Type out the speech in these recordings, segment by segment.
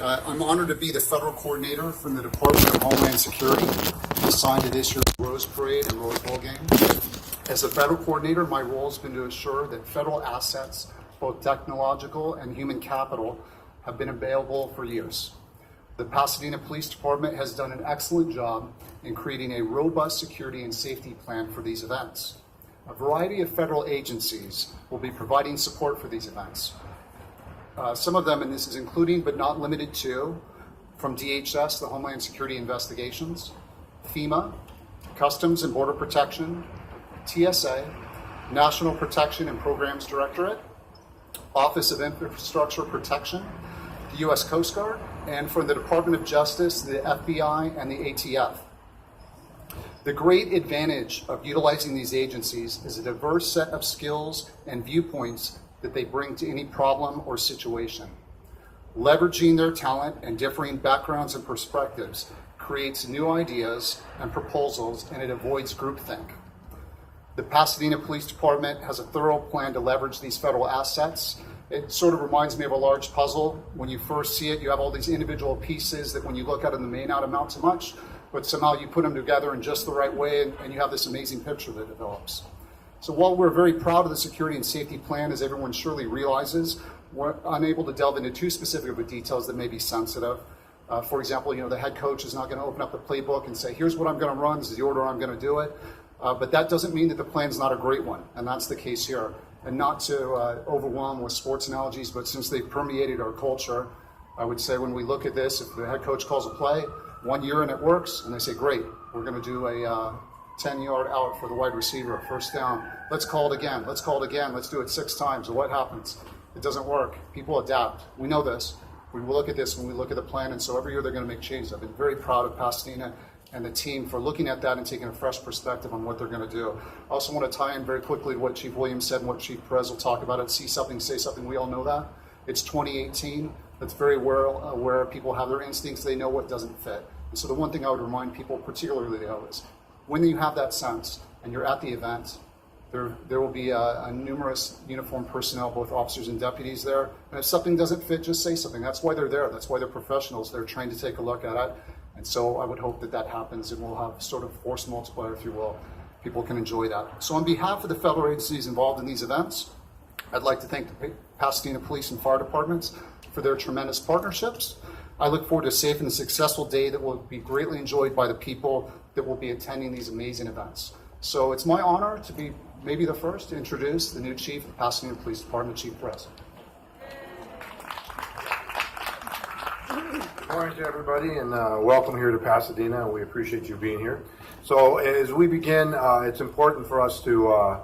I'm honored to be the federal coordinator from the Department of Homeland Security, assigned to this year's Rose Parade and Rose Bowl game. As a federal coordinator, my role has been to ensure that federal assets, both technological and human capital, have been available for years. The Pasadena Police Department has done an excellent job in creating a robust security and safety plan for these events. A variety of federal agencies will be providing support for these events. Some of them, and this is including but not limited to, from DHS, the Homeland Security Investigations, FEMA, Customs and Border Protection, TSA, National Protection and Programs Directorate, Office of Infrastructure Protection, the U.S. Coast Guard, and from the Department of Justice, the FBI, and the ATF. The great advantage of utilizing these agencies is a diverse set of skills and viewpoints that they bring to any problem or situation. Leveraging their talent and differing backgrounds and perspectives creates new ideas and proposals, and it avoids groupthink. The Pasadena Police Department has a thorough plan to leverage these federal assets. It sort of reminds me of a large puzzle. When you first see it, you have all these individual pieces that when you look at them, they may not amount to much, but somehow you put them together in just the right way, and you have this amazing picture that develops. So while we're very proud of the security and safety plan, as everyone surely realizes, we're unable to delve into too specific of details that may be sensitive. For example, the head coach is not going to open up the playbook and say, here's what I'm going to run, this is the order I'm going to do it. But that doesn't mean that the plan's not a great one, and that's the case here. And not to overwhelm with sports analogies, but since they've permeated our culture, I would say when we look at this, if the head coach calls a play, 1 year and it works, and they say, great, we're going to do a 10-yard out for the wide receiver, first down. Let's call it again. Let's call it again. Let's do it 6 times. What happens? It doesn't work. People adapt. We know this. We will look at this when we look at the plan, and so every year they're going to make changes. I've been very proud of Pasadena and the team for looking at that and taking a fresh perspective on what they're going to do. I also want to tie in very quickly what Chief Williams said and what Chief Perez will talk about. See something, say something. We all know that. It's 2018. That's very well aware. People have their instincts. They know what doesn't fit. And so the one thing I would remind people particularly of is when you have that sense and you're at the event, there will be a numerous uniformed personnel, both officers and deputies there. And if something doesn't fit, just say something. That's why they're there. That's why they're professionals. They're trained to take a look at it. And so I would hope that that happens, and we'll have sort of force multiplier, if you will. People can enjoy that. So on behalf of the federal agencies involved in these events, I'd like to thank the Pasadena Police and Fire Departments for their tremendous partnerships. I look forward to a safe and successful day that will be greatly enjoyed by the people that will be attending these amazing events. So it's my honor to be maybe the first to introduce the new chief of the Pasadena Police Department, Chief Perez. Good morning to everybody, and welcome here to Pasadena. We appreciate you being here. So as we begin, it's important for us to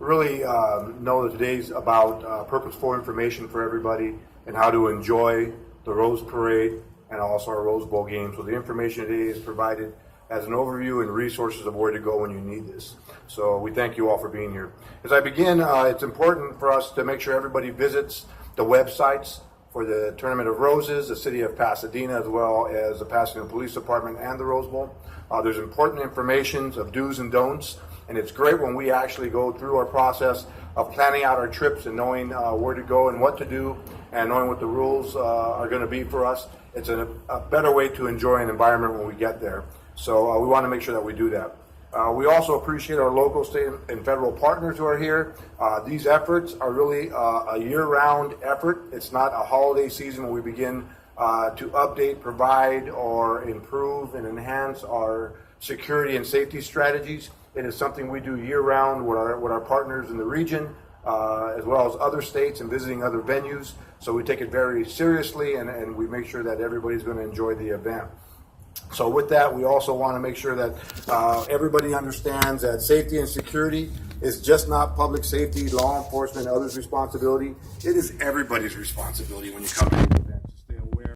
really know that today's about purposeful information for everybody and how to enjoy the Rose Parade and also our Rose Bowl game. So the information today is provided as an overview and resources of where to go when you need this. So we thank you all for being here. As I begin, it's important for us to make sure everybody visits the websites for the Tournament of Roses, the City of Pasadena, as well as the Pasadena Police Department and the Rose Bowl. There's important information of do's and don'ts, and it's great when we actually go through our process of planning out our trips and knowing where to go and what to do and knowing what the rules are going to be for us. It's a better way to enjoy an environment when we get there. So we want to make sure that we do that. We also appreciate our local, state, and federal partners who are here. These efforts are really a year-round effort. It's not a holiday season when we begin to update, provide, or improve and enhance our security and safety strategies. It is something we do year-round with our partners in the region, as well as other states and visiting other venues. So we take it very seriously, and we make sure that everybody's going to enjoy the event. So with that, we also want to make sure that everybody understands that safety and security is just not public safety, law enforcement, and others' responsibility. It is everybody's responsibility when you come in.